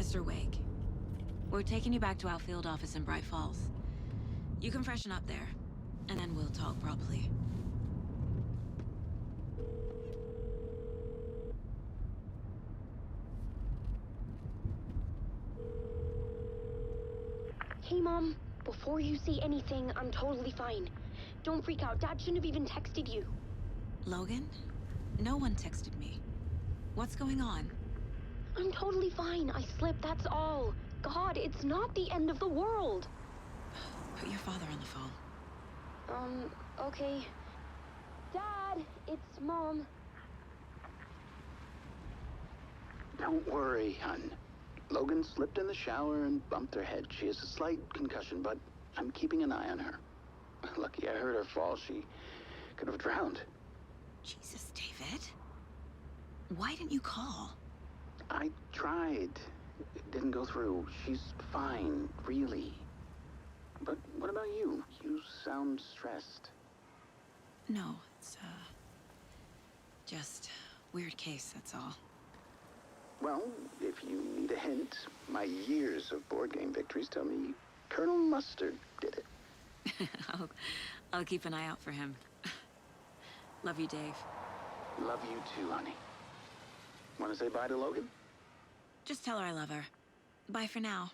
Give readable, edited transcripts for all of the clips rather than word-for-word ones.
Mr. Wake, we're taking you back to our field office in Bright Falls. You can freshen up there, and then we'll talk properly. Hey, Mom. Before you say anything, I'm totally fine. Don't freak out. Dad shouldn't have even texted you. Logan? No one texted me. What's going on? I'm totally fine. I slipped, that's all. God, it's not the end of the world. Put your father on the phone. Okay. Dad, it's Mom. Don't worry, hon. Logan slipped in the shower and bumped her head. She has a slight concussion, but I'm keeping an eye on her. Lucky I heard her fall. She could have drowned. Jesus, David. Why didn't you call? I tried. It didn't go through. She's fine, really. But what about you? You sound stressed. No, it's, just weird case, that's all. Well, if you need a hint, my years of board game victories tell me Colonel Mustard did it. I'll keep an eye out for him. Love you, Dave. Love you too, honey. Want to say bye to Logan? Just tell her I love her. Bye for now.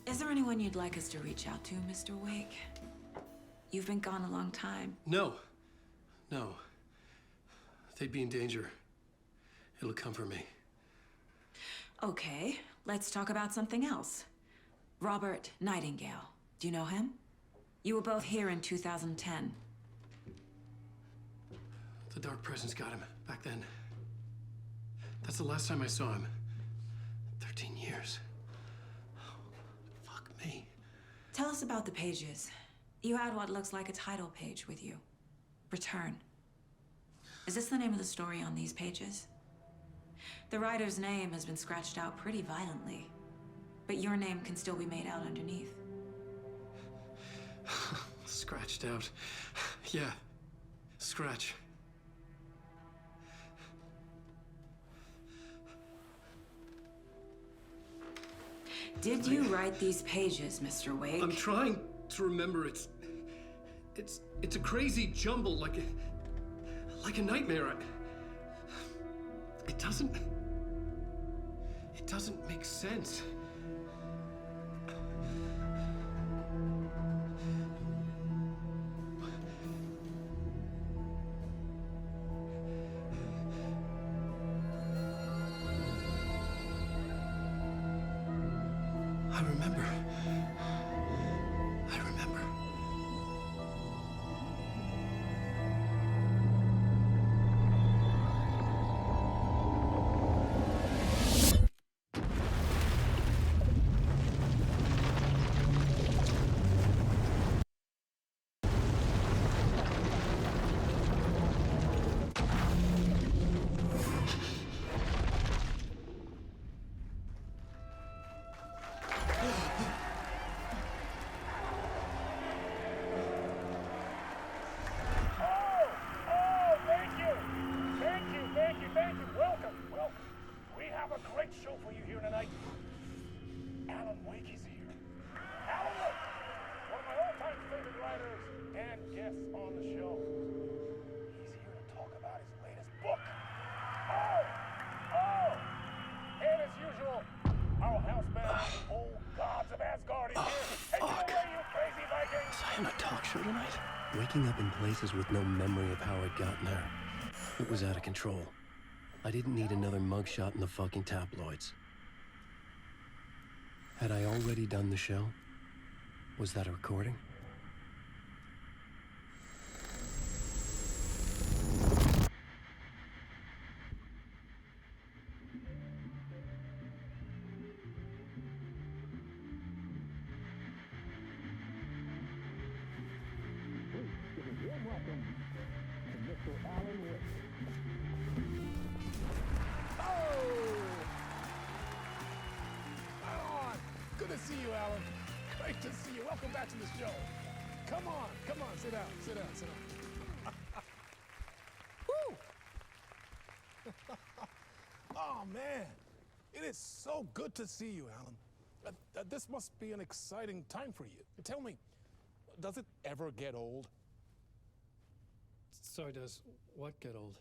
Is there anyone you'd like us to reach out to, Mr. Wake? You've been gone a long time. No. They'd be in danger. It'll come for me. Okay, let's talk about something else. Robert Nightingale. Do you know him? You were both here in 2010. The Dark Presence got him back then. That's the last time I saw him. 13 years. Fuck me. Tell us about the pages. You had what looks like a title page with you. Return. Is this the name of the story on these pages? The writer's name has been scratched out pretty violently, but your name can still be made out underneath. Scratched out. Yeah. Scratch. Did you write these pages, Mr. Wake? I'm trying to remember. It's a crazy jumble, like a nightmare. It doesn't make sense. I remember. Waking up in places with no memory of how I'd gotten there. It was out of control. I didn't need another mugshot in the fucking tabloids. Had I already done the show? Was that a recording? Great to see you. Welcome back to the show. Come on, sit down, sit down, sit down. Woo! Oh, man. It is so good to see you, Alan. This must be an exciting time for you. Tell me, does it ever get old? Sorry, does what get old?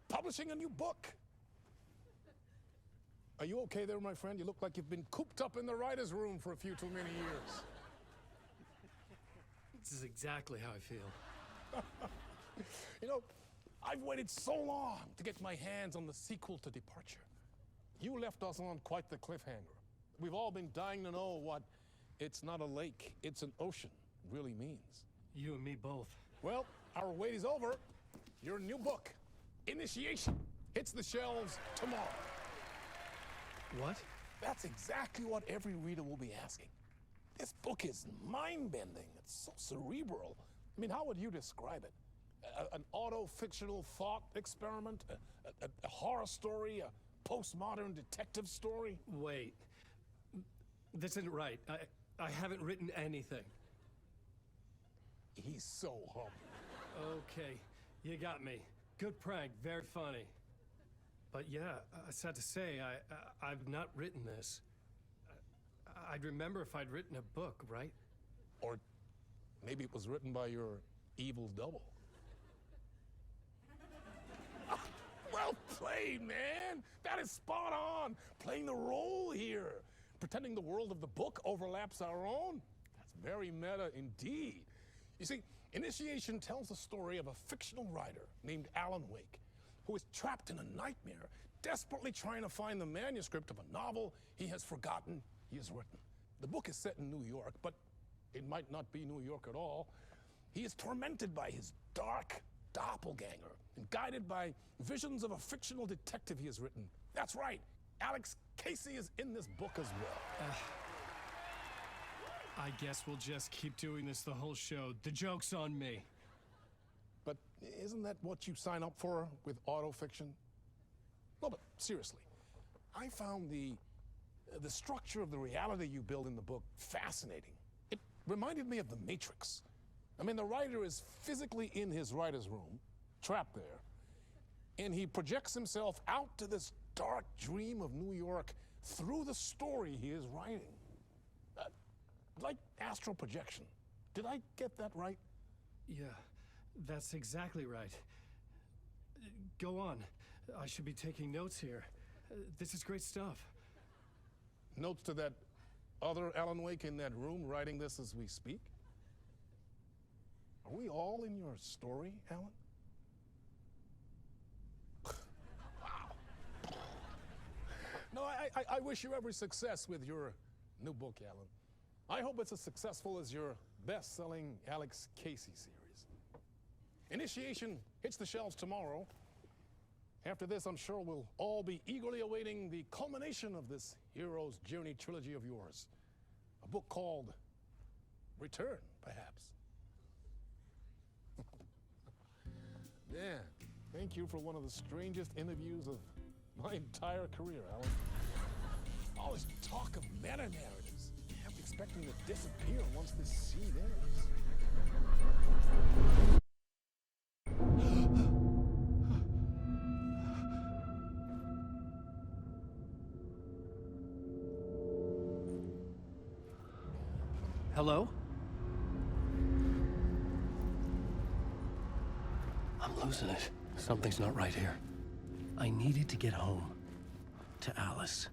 Publishing a new book. Are you okay there, my friend? You look like you've been cooped up in the writer's room for a few too many years. This is exactly how I feel. You know, I've waited so long to get my hands on the sequel to Departure. You left us on quite the cliffhanger. We've all been dying to know what "it's not a lake, it's an ocean" really means. You and me both. Well, our wait is over. Your new book, Initiation, hits the shelves tomorrow. What? That's exactly what every reader will be asking. This book is mind-bending. It's so cerebral. I mean, how would you describe it? An auto-fictional thought experiment? A horror story? A postmodern detective story? Wait. This isn't right. I haven't written anything. He's so humble. Okay, you got me. Good prank, very funny. But yeah, sad to say, I've not written this. I'd remember if I'd written a book, right? Or maybe it was written by your evil double. Well played, man! That is spot on! Playing the role here. Pretending the world of the book overlaps our own. That's very meta indeed. You see, Initiation tells the story of a fictional writer named Alan Wake, who is trapped in a nightmare, desperately trying to find the manuscript of a novel he has forgotten he has written. The book is set in New York, but it might not be New York at all. He is tormented by his dark doppelganger and guided by visions of a fictional detective he has written. That's right, Alex Casey is in this book as well. I guess we'll just keep doing this the whole show. The joke's on me. But isn't that what you sign up for with autofiction? No, but seriously, I found the structure of the reality you build in the book fascinating. It reminded me of The Matrix. I mean, the writer is physically in his writer's room, trapped there, and he projects himself out to this dark dream of New York through the story he is writing. Like astral projection. Did I get that right? Yeah, that's exactly right. Go on. I should be taking notes here. This is great stuff. Notes to that other Alan Wake in that room writing this as we speak? Are we all in your story, Alan? Wow. No, I wish you every success with your new book, Alan. I hope it's as successful as your best-selling Alex Casey series. Initiation hits the shelves tomorrow. After this, I'm sure we'll all be eagerly awaiting the culmination of this hero's journey trilogy of yours. A book called Return, perhaps. Yeah, thank you for one of the strangest interviews of my entire career, Alan. All this talk of meta-narratives. I'm expecting to disappear once this scene ends. Hello? I'm losing it. Something's not right here. I needed to get home. To Alice.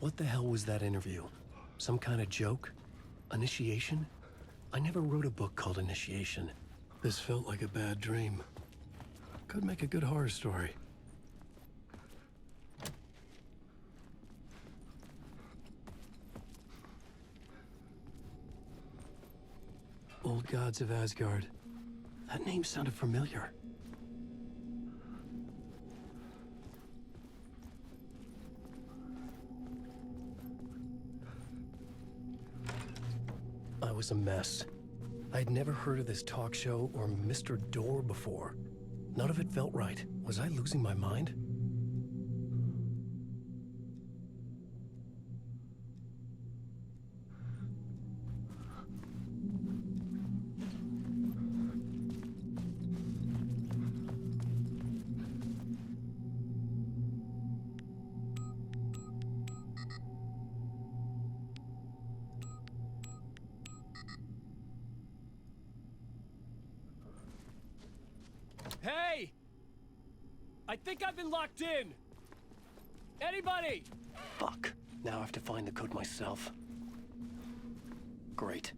What the hell was that interview? Some kind of joke? Initiation? I never wrote a book called Initiation. This felt like a bad dream. Could make a good horror story. Old Gods of Asgard. That name sounded familiar. was a mess. I'd never heard of this talk show or Mr. Door before. None of it felt right. Was I losing my mind? Hey! I think I've been locked in! Anybody? Fuck. Now I have to find the code myself. Great.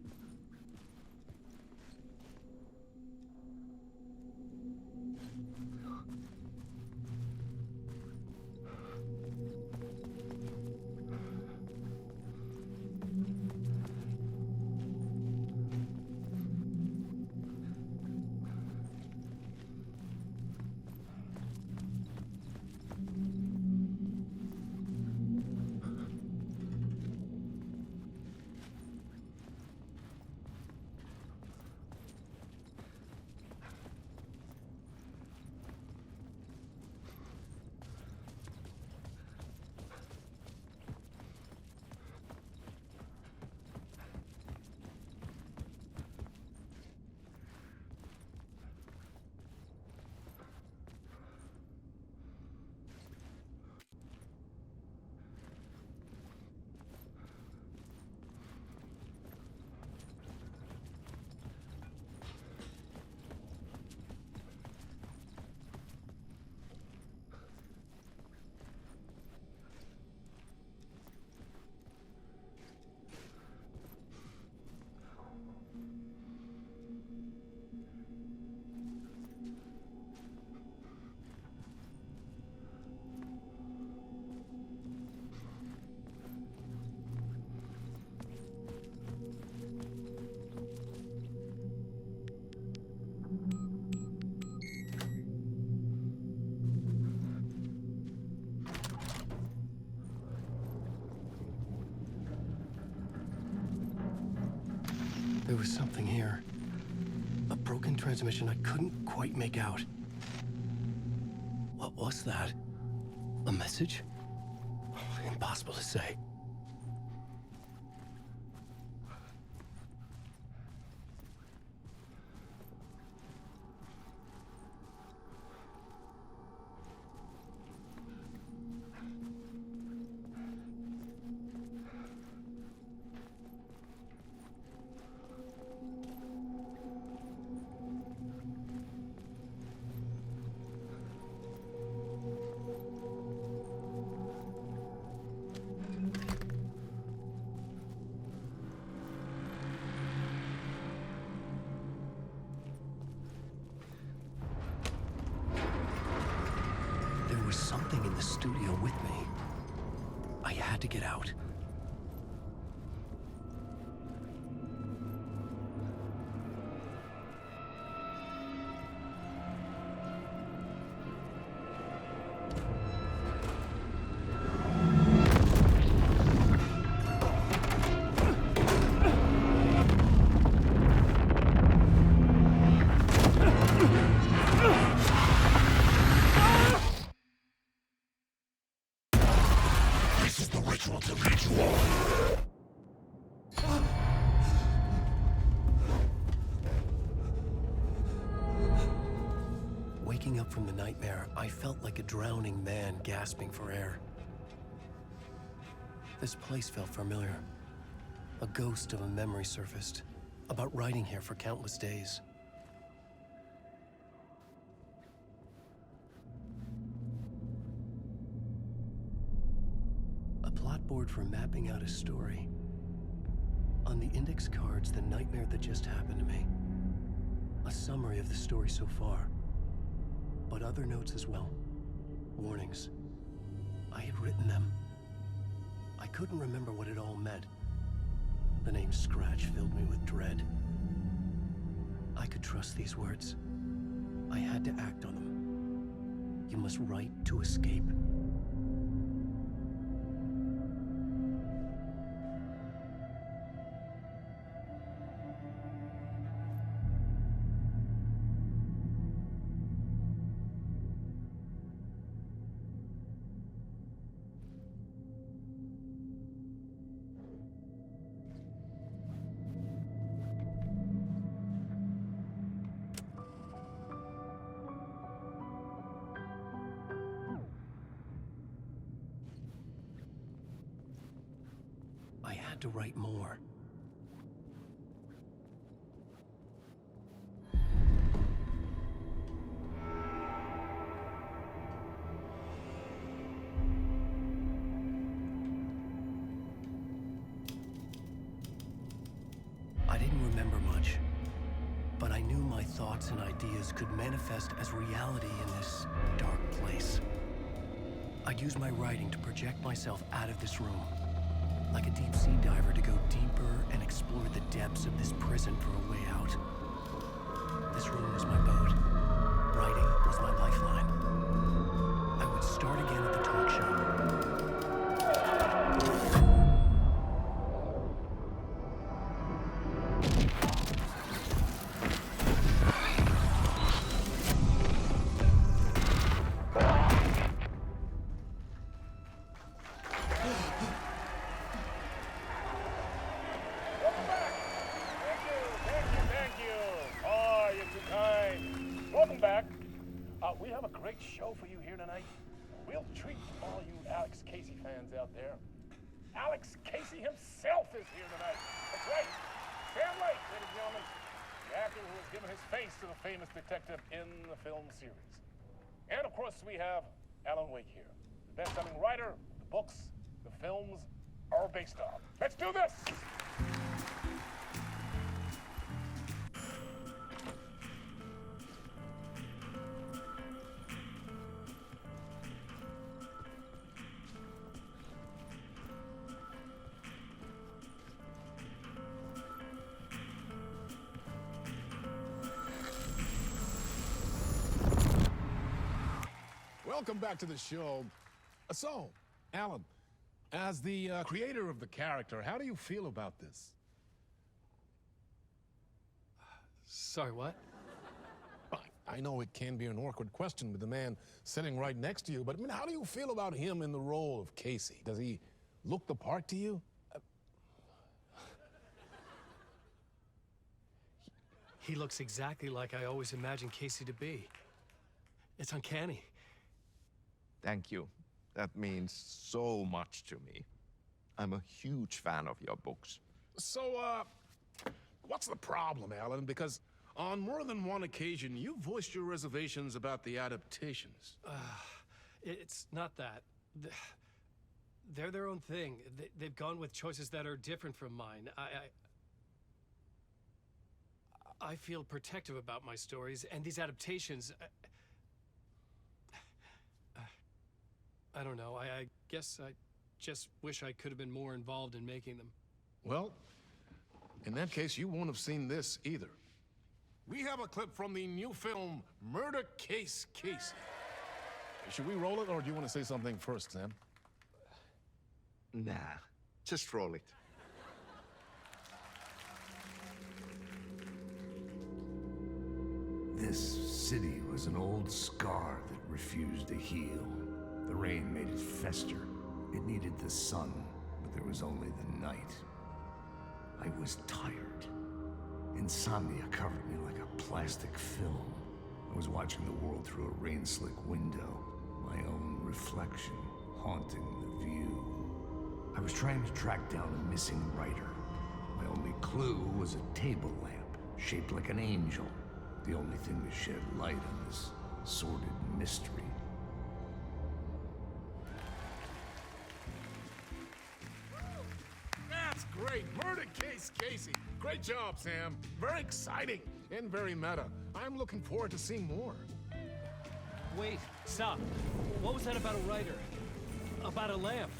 There was something here. A broken transmission I couldn't quite make out. What was that? A message? Impossible to say. There was something in the studio with me. I had to get out. Waking up from the nightmare, I felt like a drowning man gasping for air. This place felt familiar. A ghost of a memory surfaced, about riding here for countless days. A plot board for mapping out a story. On the index cards, the nightmare that just happened to me. A summary of the story so far. But other notes as well. Warnings. I had written them. I couldn't remember what it all meant. The name Scratch filled me with dread. I could trust these words. I had to act on them. You must write to escape. had to write more. I didn't remember much, but I knew my thoughts and ideas could manifest as reality in this dark place. I'd use my writing to project myself out of this room, like a deep-sea diver to go deeper and explore the depths of this prison for a way out. This room was my boat. Writing was my lifeline. I would start again at the talk show. Welcome back. We have a great show for you here tonight. We'll treat all you Alex Casey fans out there. Alex Casey himself is here tonight. That's right. Sam Lake, ladies and gentlemen, the actor who has given his face to the famous detective in the film series. And of course, we have Alan Wake here, the best-selling writer the books the films are based on. Let's do this! Welcome back to the show. So, Alan, as the creator of the character, how do you feel about this? Sorry, what? I know it can be an awkward question with the man sitting right next to you, but I mean, how do you feel about him in the role of Casey? Does he look the part to you? He looks exactly like I always imagined Casey to be. It's uncanny. Thank you. That means so much to me. I'm a huge fan of your books. So, what's the problem, Alan? Because on more than one occasion, you voiced your reservations about the adaptations. It's not that. They're their own thing. They've gone with choices that are different from mine. I feel protective about my stories, and these adaptations... I don't know. I guess I just wish I could have been more involved in making them. Well, in that case, you won't have seen this either. We have a clip from the new film, Murder Case Casey. Should we roll it, or do you want to say something first, Sam? Nah, just roll it. This city was an old scar that refused to heal. The rain made it fester. It needed the sun, but there was only the night. I was tired. Insomnia covered me like a plastic film. I was watching the world through a rain-slick window, my own reflection haunting the view. I was trying to track down a missing writer. My only clue was a table lamp, shaped like an angel. The only thing to shed light on this sordid mystery. That's great! Murder Case Casey! Great job, Sam. Very exciting and very meta. I'm looking forward to seeing more. Wait, stop. What was that about a writer? About a lamp?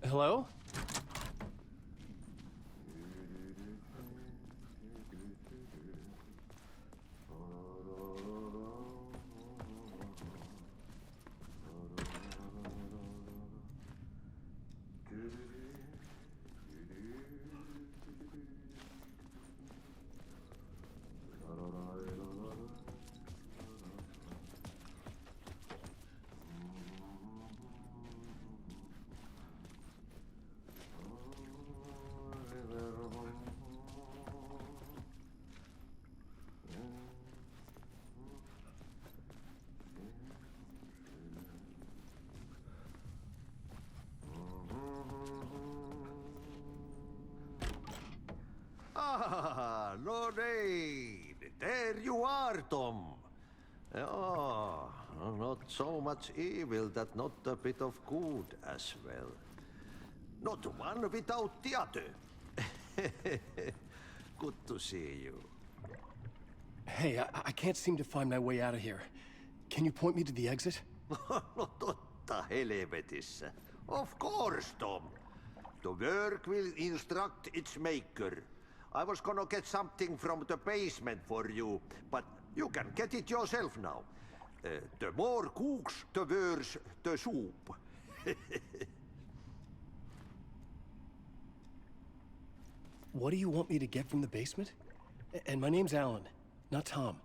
Hello? Ah, Lorraine! There you are, Tom. Oh, not so much evil that not a bit of good as well. Not one without the other. Good to see you. Hey, I can't seem to find my way out of here. Can you point me to the exit? No totta helvetissä. Of course, Tom. The work will instruct its maker. I was gonna get something from the basement for you, but you can get it yourself now. The more cooks, the worse the soup. What do you want me to get from the basement? And my name's Alan, not Tom.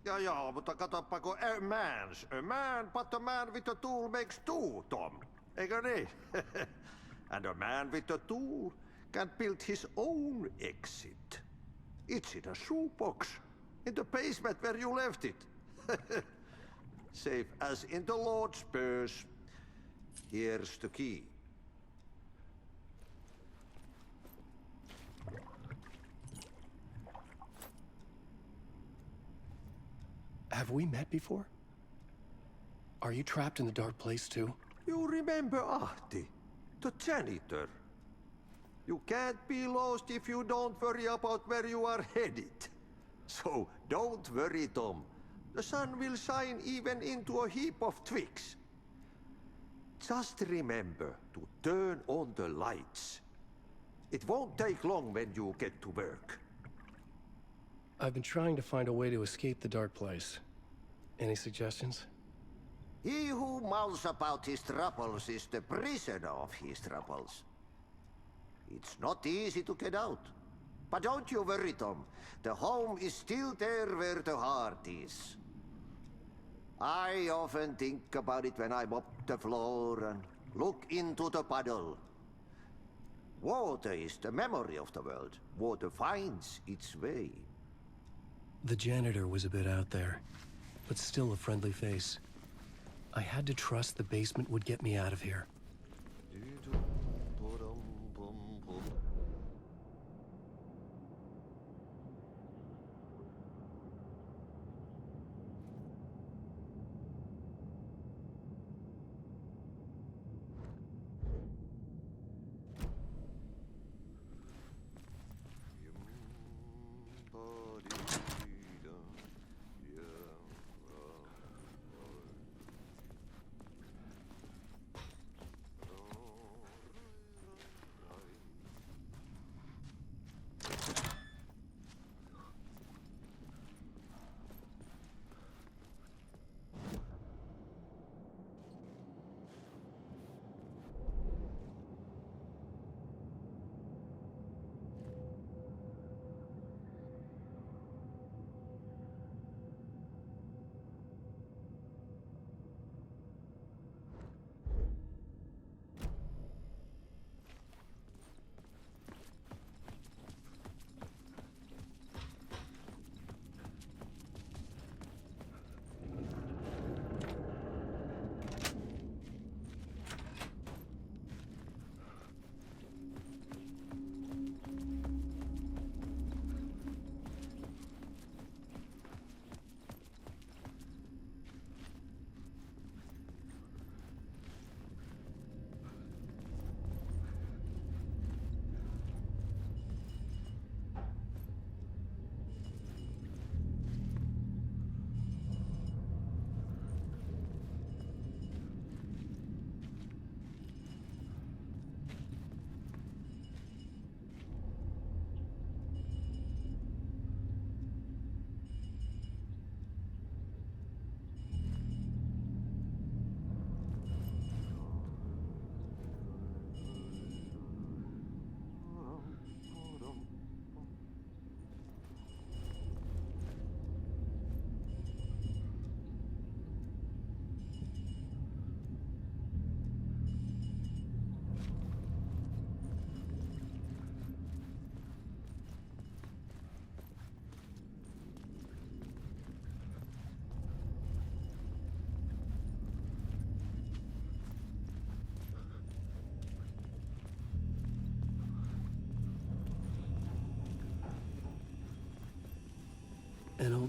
Ja, mutta katoppa kun a man, but a man with a tool makes two, Tom. Eikö niin? And a man with a tool can build his own exit. It's in a shoebox, in the basement where you left it. Safe as in the Lord's purse. Here's the key. Have we met before? Are you trapped in the dark place too? You remember Ahti, the janitor. You can't be lost if you don't worry about where you are headed. So don't worry, Tom. The sun will shine even into a heap of twigs. Just remember to turn on the lights. It won't take long when you get to work. I've been trying to find a way to escape the dark place. Any suggestions? He who mulls about his troubles is the prisoner of his troubles. It's not easy to get out. But don't you worry, Tom. The home is still there where the heart is. I often think about it when I mop the floor and look into the puddle. Water is the memory of the world. Water finds its way. The janitor was a bit out there, but still a friendly face. I had to trust the basement would get me out of here.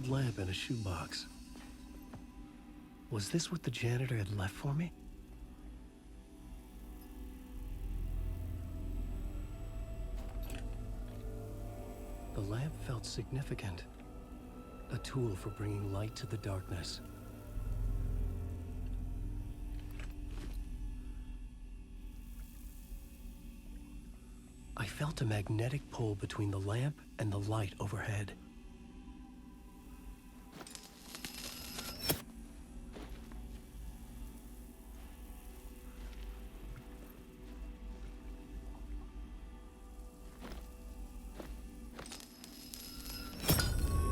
old lamp in a shoebox. Was this what the janitor had left for me? The lamp felt significant. A tool for bringing light to the darkness. I felt a magnetic pull between the lamp and the light overhead.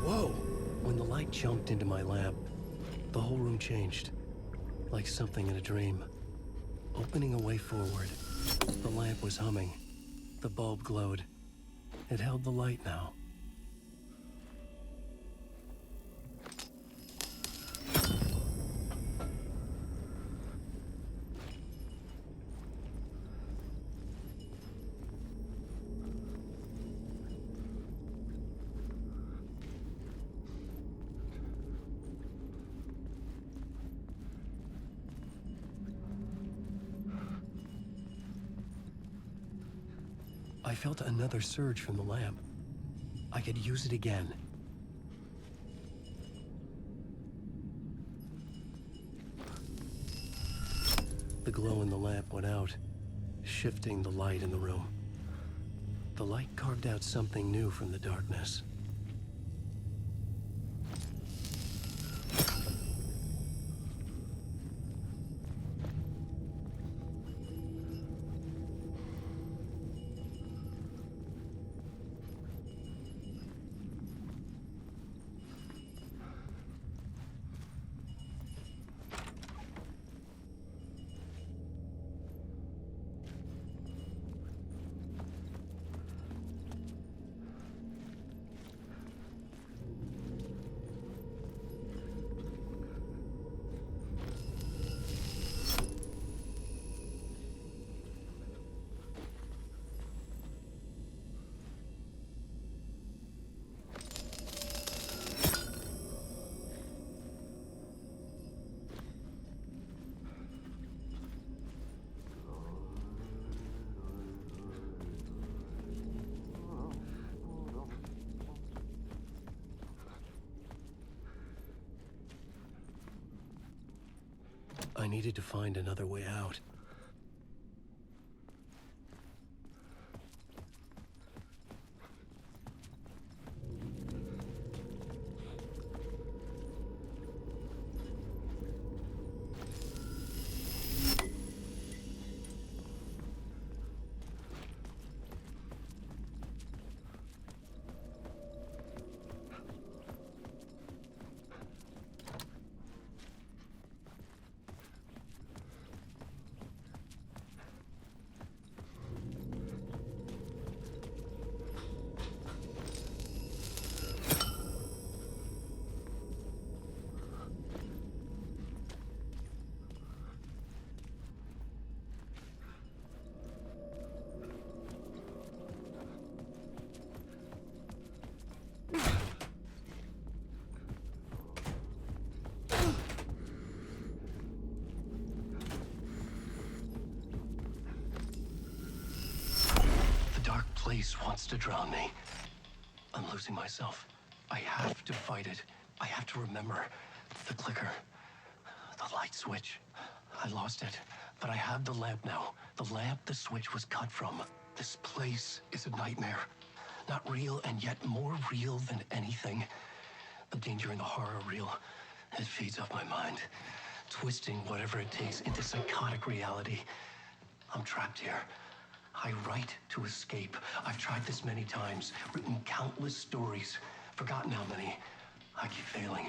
Whoa! When the light jumped into my lamp, the whole room changed, like something in a dream. Opening a way forward, the lamp was humming. The bulb glowed. It held the light now. I felt another surge from the lamp. I could use it again. The glow in the lamp went out, shifting the light in the room. The light carved out something new from the darkness. I needed to find another way out. Place wants to drown me. I'm losing myself. I have to fight it. I have to remember the clicker, the light switch. I lost it, but I have the lamp now. The lamp the switch was cut from. This place is a nightmare. Not real, and yet more real than anything. The danger and the horror real. It feeds off my mind, twisting whatever it takes into psychotic reality. I'm trapped here. I write to escape. I've tried this many times, written countless stories, forgotten how many. I keep failing,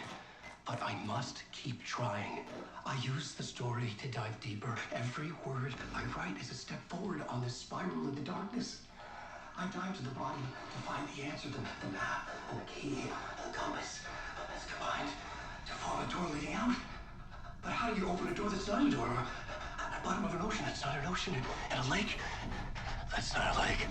but I must keep trying. I use the story to dive deeper. Every word I write is a step forward on this spiral in the darkness. I dive to the bottom to find the answer, the map, and the key, and the compass. It's combined to form a door leading out. But how do you open a door that's not a door? At the bottom of an ocean that's not an ocean, and a lake that's not a lake.